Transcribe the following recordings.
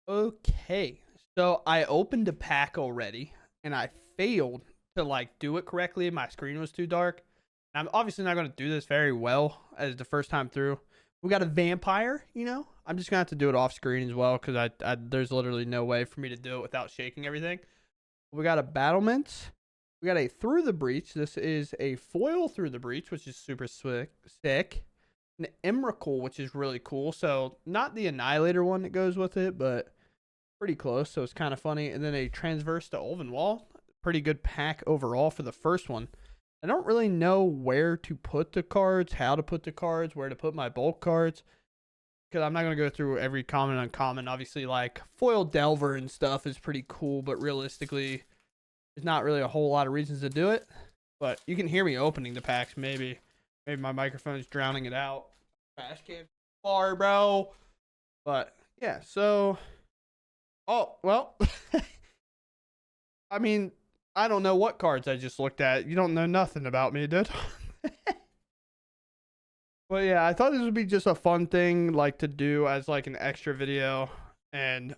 Okay, so I opened a pack already, and I failed to like do it correctly. My screen was too dark. I'm obviously not going to do this very well as the first time through. We got a vampire, you know. I'm just gonna have to do it off screen as well because I there's literally no way for me to do it without shaking everything. We got a battlement. We got a through the breach. This is a foil through the breach, which is super sick. An Emrakul, which is really cool. So not the Annihilator one that goes with it, but pretty close, so it's kind of funny. And then a Transverse to Ulvenwall. Pretty good pack overall for the first one. I don't really know where to put the cards, how to put the cards, where to put my bulk cards, because I'm not going to go through every common and uncommon. Obviously, like Foil Delver and stuff is pretty cool, but realistically, there's not really a whole lot of reasons to do it. But you can hear me opening the packs, maybe. Maybe my microphone's drowning it out. Trash can far, bro. But, yeah, so... Oh, well, I mean, I don't know what cards I just looked at. You don't know nothing about me, dude. Well, yeah, I thought this would be just a fun thing, like, to do as, like, an extra video. And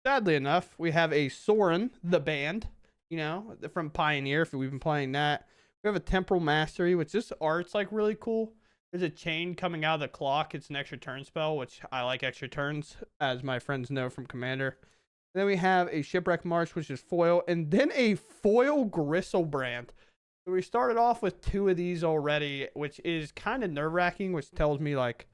sadly enough, we have a Soren, the band, you know, from Pioneer, if we've been playing that. We have a Temporal Mastery, which this art's, like, really cool. There's a chain coming out of the clock. It's an extra turn spell, which I like extra turns, as my friends know from Commander. Then we have a Shipwreck March, which is foil, and then a foil Gristlebrand. So we started off with two of these already, which is kind of nerve-wracking, which tells me, like,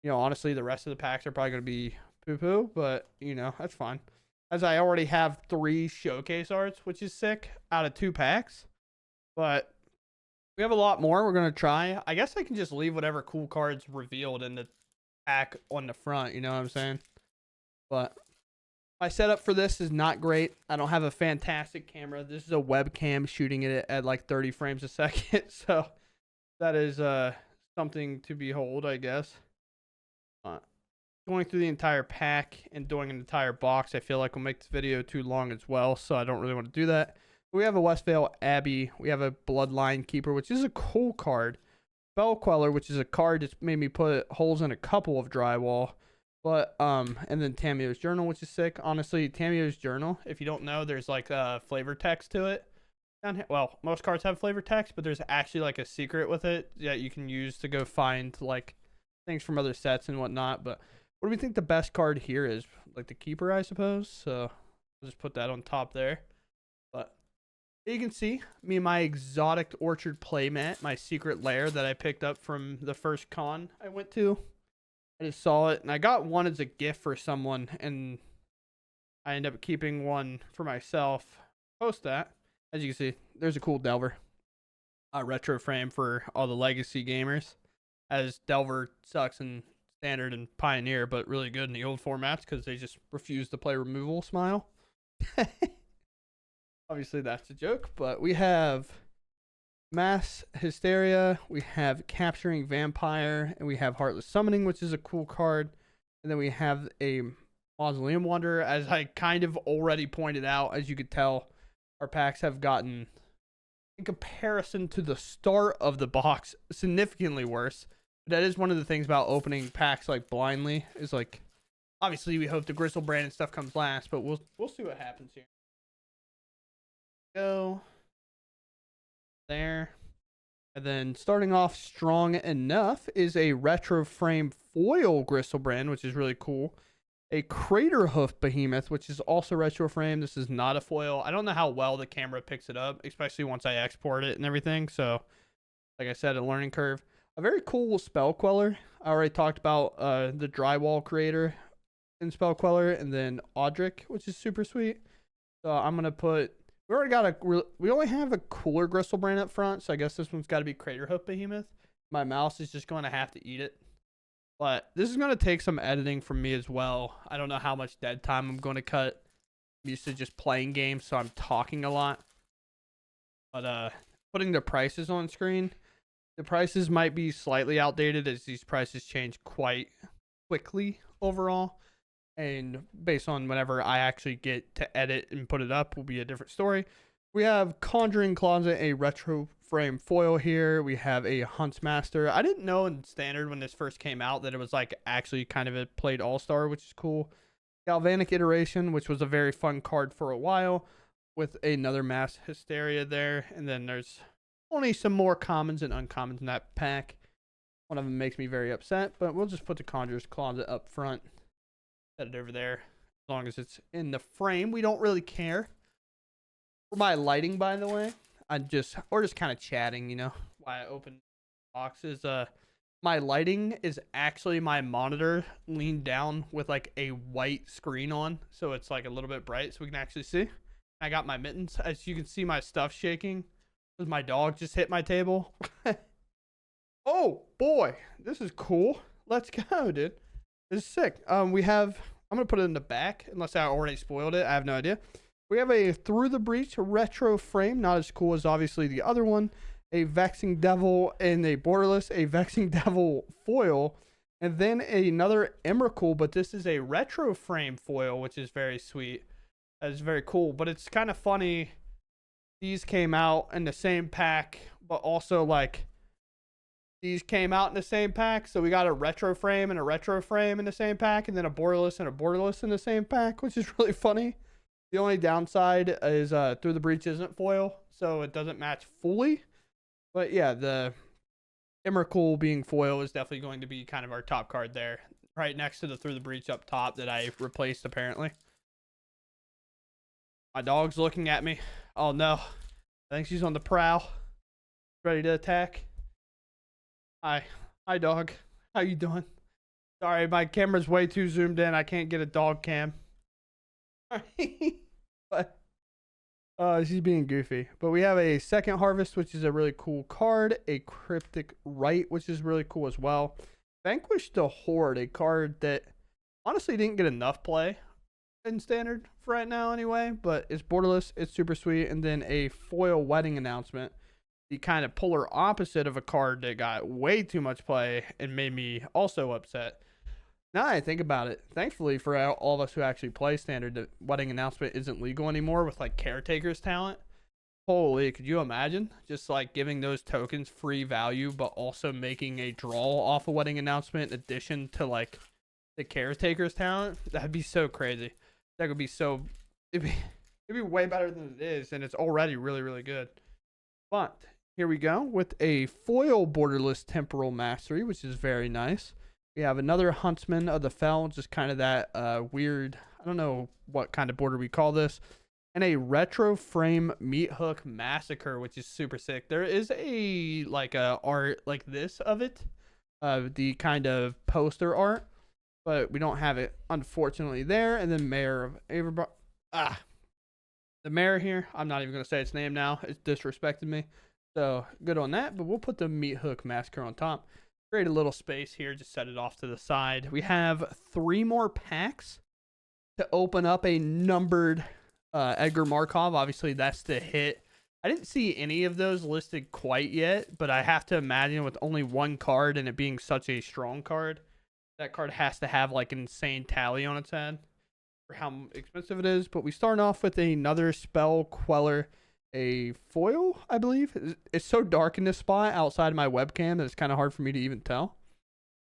you know, honestly, the rest of the packs are probably going to be poo-poo, but, you know, that's fine. As I already have 3 showcase arts, which is sick, out of 2 packs. But we have a lot more we're going to try. I guess I can just leave whatever cool cards revealed in the pack on the front, you know what I'm saying? But... my setup for this is not great. I don't have a fantastic camera. This is a webcam shooting it at like 30 frames a second. So that is something to behold, I guess. Going through the entire pack and doing an entire box, I feel like will make this video too long as well. So I don't really want to do that. We have a Westvale Abbey. We have a Bloodline Keeper, which is a cool card. Spell Queller, which is a card that's made me put holes in a couple of drywall. But, and then Tamio's Journal, which is sick. Honestly, Tamio's Journal, if you don't know, there's like a flavor text to it. Down here. Well, most cards have flavor text, but there's actually like a secret with it that you can use to go find like things from other sets and whatnot. But what do we think the best card here is? Like the Keeper, I suppose. So I'll just put that on top there. But you can see me and my exotic orchard playmat, my secret lair that I picked up from the first con I went to. I just saw it, and I got one as a gift for someone, and I ended up keeping one for myself. Post that. As you can see, there's a cool Delver. A retro frame for all the legacy gamers, as Delver sucks in Standard and Pioneer, but really good in the old formats because they just refuse to play removal smile. Obviously, that's a joke, but we have... Mass Hysteria, we have Capturing Vampire, and we have Heartless Summoning, which is a cool card. And then we have a Mausoleum Wanderer. As I kind of already pointed out, as you could tell, our packs have gotten, in comparison to the start of the box, significantly worse. But that is one of the things about opening packs like blindly, is like, obviously we hope the Gristlebrand and stuff comes last, but we'll see what happens here. Go. There. And then starting off strong enough is a retro frame foil Gristlebrand, which is really cool. A Crater Hoof Behemoth, which is also retro frame. This is not a foil. I don't know how well the camera picks it up, especially once I export it and everything. So, like I said, a learning curve. A very cool Spell Queller. I already talked about the Drywall Creator in Spell Queller, and then Audric, which is super sweet. So I'm going to put... we only have a cooler Gristlebrand up front, so I guess this one's got to be Crater Hoof Behemoth. My mouse is just going to have to eat it. But this is going to take some editing from me as well. I don't know how much dead time I'm going to cut. I'm used to just playing games, so I'm talking a lot. But putting the prices on screen, the prices might be slightly outdated as these prices change quite quickly overall. And based on whenever I actually get to edit and put it up will be a different story. We have Conjuring Closet, a retro frame foil here. We have a Huntsmaster. I didn't know in Standard when this first came out that it was like actually kind of a played all-star, which is cool. Galvanic Iteration, which was a very fun card for a while, with another Mass Hysteria there. And then there's only some more commons and uncommons in that pack. One of them makes me very upset, but we'll just put the Conjurer's Closet up front. Set it over there. As long as it's in the frame, we don't really care. For my lighting, by the way, we're just kind of chatting, you know, why I open boxes. My lighting is actually my monitor leaned down with like a white screen on, so it's like a little bit bright so we can actually see. I got my mittens. As you can see, my stuff shaking because my dog just hit my table. Oh boy, this is cool. Let's go, dude. This is sick. I'm gonna put it in the back unless I already spoiled it. I have no idea. We have a Through the Breach retro frame, not as cool as obviously the other one. A Vexing Devil and a Borderless, a Vexing Devil foil, and then another Emrakul, but this is a retro frame foil, which is very sweet. That is very cool, but it's kind of funny. These came out in the same pack, but also like these came out in the same pack. So we got a retro frame and a retro frame in the same pack, and then a Borderless and a Borderless in the same pack, which is really funny. The only downside is Through the Breach isn't foil, so it doesn't match fully. But yeah, the Emrakul being foil is definitely going to be kind of our top card there. Right next to the Through the Breach up top that I replaced apparently. My dog's looking at me. Oh no. I think she's on the prowl. Ready to attack. Hi. Hi dog. How you doing? Sorry, my camera's way too zoomed in. I can't get a dog cam. But she's being goofy. But we have a Second Harvest, which is a really cool card. A Cryptic Rite, which is really cool as well. Vanquish the Horde, a card that honestly didn't get enough play in Standard for right now anyway. But it's borderless. It's super sweet. And then a foil Wedding Announcement. The kind of polar opposite of a card that got way too much play and made me also upset. Now that I think about it, thankfully for all of us who actually play Standard, the Wedding Announcement isn't legal anymore with like Caretaker's talent. Holy, could you imagine just like giving those tokens free value, but also making a draw off a Wedding Announcement in addition to like the Caretaker's talent? That'd be so crazy. That could be so, it'd be way better than it is, and it's already really, really good. But here we go with a foil Borderless Temporal Mastery, which is very nice. We have another Huntsman of the Fell, just kind of that weird, I don't know what kind of border we call this. And a retro frame Meat Hook Massacre, which is super sick. There is a like a art like this of it, the kind of poster art, but we don't have it unfortunately there. And then Mayor of Averbar, the mayor here. I'm not even gonna say its name now. It's disrespected me. So good on that. But we'll put the Meat Hook Massacre on top. Create a little space here, just set it off to the side. We have 3 more packs to open up a numbered Edgar Markov. Obviously, that's the hit. I didn't see any of those listed quite yet, but I have to imagine with only one card and it being such a strong card, that card has to have like an insane tally on its head for how expensive it is. But we start off with another Spell Queller. A foil, I believe. It's so dark in this spot outside of my webcam that it's kind of hard for me to even tell.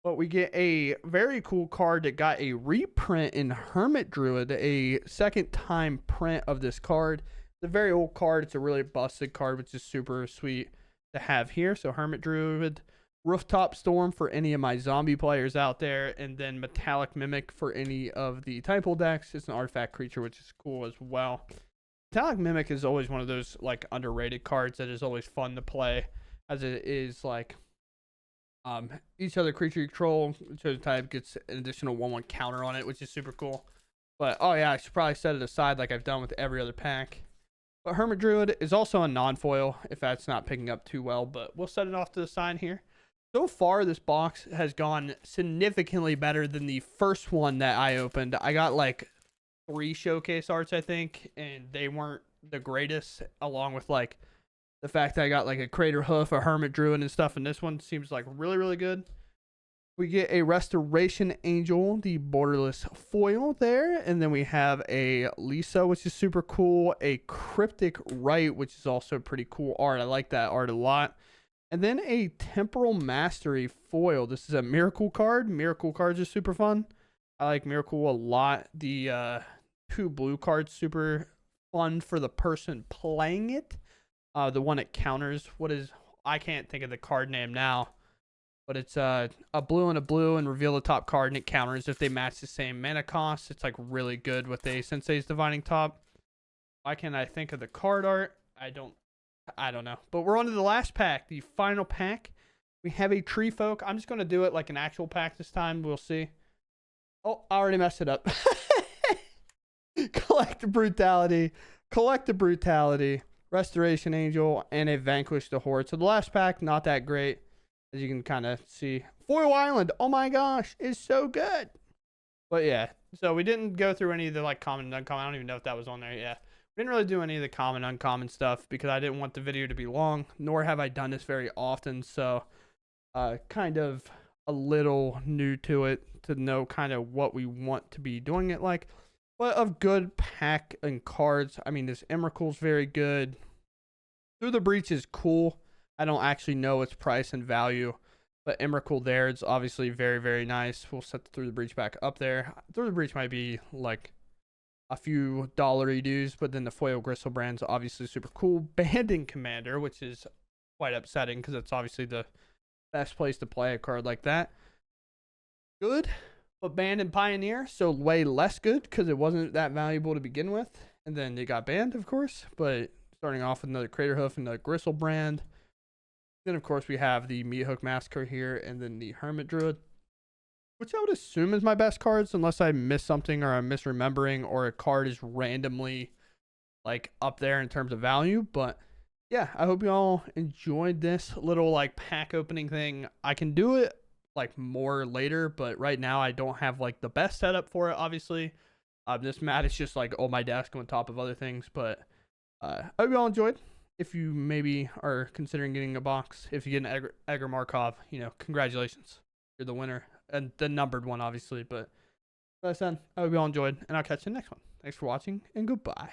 But we get a very cool card that got a reprint in Hermit Druid, a second time print of this card. It's a very old card. It's a really busted card, which is super sweet to have here. So Hermit Druid, Rooftop Storm for any of my zombie players out there, and then Metallic Mimic for any of the Typal decks. It's an artifact creature, which is cool as well. Metallic Mimic is always one of those like underrated cards that is always fun to play, as it is like each other creature you control, chosen type gets an additional 1/1 counter on it, which is super cool. But oh yeah, I should probably set it aside like I've done with every other pack. But Hermit Druid is also a non-foil if that's not picking up too well, but we'll set it off to the side here. So far, this box has gone significantly better than the first one that I opened. I got like 3 showcase arts, I think, and they weren't the greatest, along with like the fact that I got like a Crater Hoof, a Hermit Druid and stuff, and this one seems like really, really good. We get a Restoration Angel, the borderless foil there, and then we have a Lisa, which is super cool, a Cryptic Rite, which is also pretty cool art. I like that art a lot. And then a Temporal Mastery foil. This is a Miracle card. Miracle cards are super fun. I like Miracle a lot. The 2 blue cards super fun for the person playing it. The one it counters. I can't think of the card name now, but it's a blue and reveal the top card, and it counters if they match the same mana cost. It's like really good with a Sensei's Divining Top. Why can't I think of the card art? I don't know. But we're on to the last pack, the final pack. We have a Tree Folk. I'm just gonna do it like an actual pack this time. We'll see. Oh, I already messed it up. Collect Brutality, Restoration Angel, and a Vanquish the Horde. So the last pack, not that great, as you can kind of see. Foil Island, oh my gosh, is so good. But yeah, so we didn't go through any of the like common and uncommon. I don't even know if that was on there. Yeah, we didn't really do any of the common uncommon stuff because I didn't want the video to be long, nor have I done this very often. So kind of a little new to it to know kind of what we want to be doing it like. But of good pack and cards, I mean, this Emrakul's very good. Through the Breach is cool. I don't actually know its price and value, but Emrakul there, it's obviously very, very nice. We'll set the Through the Breach back up there. Through the Breach might be like a few dollary dues, but then the Foil Gristlebrand's obviously super cool. Banding Commander, which is quite upsetting because it's obviously the best place to play a card like that. Good, but banned in Pioneer, so way less good because it wasn't that valuable to begin with. And then it got banned, of course, but starting off with another Craterhoof and the Gristlebrand. Then, of course, we have the Meathook Massacre here, and then the Hermit Druid, which I would assume is my best cards, unless I missed something or I'm misremembering, or a card is randomly like up there in terms of value. But yeah, I hope you all enjoyed this little like pack opening thing. I can do it like more later, but right now I don't have like the best setup for it, obviously. This mat is just like on my desk on top of other things, but I hope you all enjoyed. If you maybe are considering getting a box, if you get an Edgar Markov, you know, congratulations, you're the winner, and the numbered one, obviously. But as I said, I hope you all enjoyed, and I'll catch you in the next one. Thanks for watching, and goodbye.